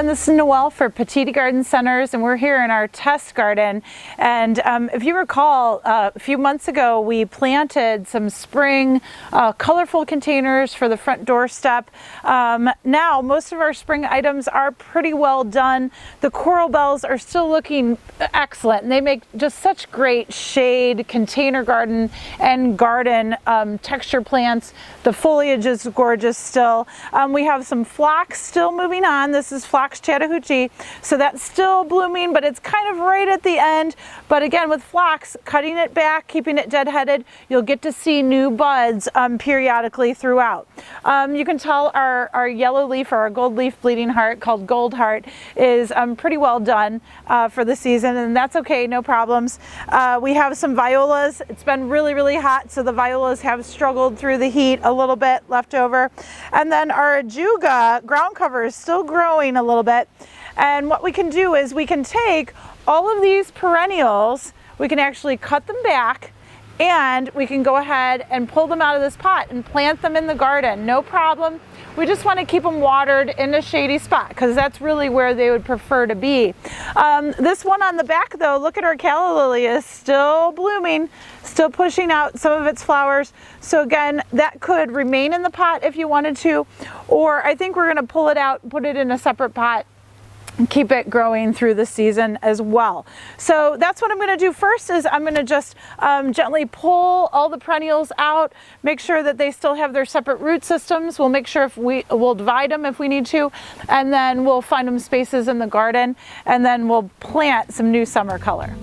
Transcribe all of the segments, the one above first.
everyone, this is Noelle for Petitti Garden Centers, and we're here in our test garden. And if you recall, a few months ago we planted some spring colorful containers for the front doorstep. Now most of our spring items are pretty well done. The coral bells are still looking excellent, and they make just such great shade, container garden and garden texture plants. The foliage is gorgeous still. We have some phlox still moving on. This is Phlox Chattahoochee, so that's still blooming, but it's kind of right at the end. But again, with phlox, cutting it back, keeping it deadheaded, you'll get to see new buds periodically throughout. You can tell our yellow leaf, or our gold leaf bleeding heart, called Gold Heart, is pretty well done for the season, and that's okay, no problems. We have some violas. It's been really hot, so the violas have struggled through the heat a little bit left over. And then our ajuga ground cover is still growing a little bit. And what we can do is we can take all of these perennials, we can actually cut them back, and we can go ahead and pull them out of this pot and plant them in the garden, no problem. We just want to keep them watered in a shady spot because that's really where they would prefer to be. This one on the back though, look at our calla lily, is still blooming, still pushing out some of its flowers. So again, that could remain in the pot if you wanted to, or I think we're going to pull it out, put it in a separate pot, and keep it growing through the season as well. So that's what I'm going to do first, is I'm going to just gently pull all the perennials out, make sure that they still have their separate root systems. We'll make sure we'll divide them if we need to, and then we'll find them spaces in the garden, and then we'll plant some new summer color.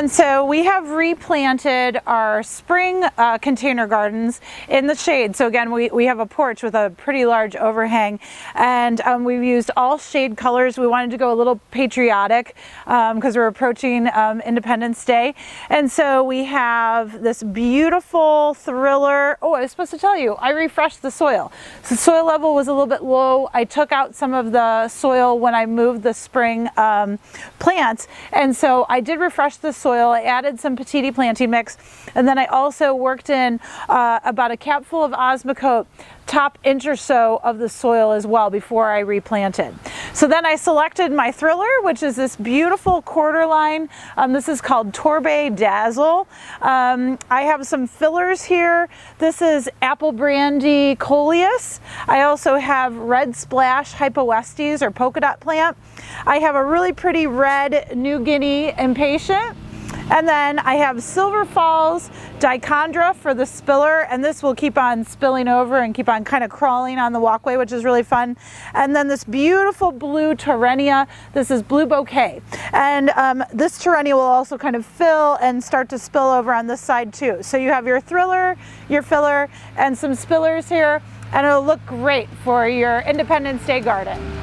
So we have replanted our spring container gardens in the shade. So again, we have a porch with a pretty large overhang, and we've used all shade colors. We wanted to go a little patriotic because we're approaching Independence Day. And so we have this beautiful thriller. Oh, I was supposed to tell you, I refreshed the soil. So the soil level was a little bit low. I took out some of the soil when I moved the spring plants, and so I did refresh the soil. I added some Petitti planting mix, and then I also worked in about a capful of Osmocote, top inch or so of the soil as well before I replanted. So then I selected my thriller, which is this beautiful quarterline. This is called Torbay Dazzle. I have some fillers here. This is Apple Brandy Coleus. I also have Red Splash Hypoestes, or polka dot plant. I have a really pretty red New Guinea Impatient. And then I have Silver Falls Dichondra for the spiller, and this will keep on spilling over and keep on kind of crawling on the walkway, which is really fun. And then this beautiful blue Terrenia. This is Blue Bouquet. And this Terrenia will also kind of fill and start to spill over on this side too. So you have your thriller, your filler, and some spillers here, and it'll look great for your Independence Day garden.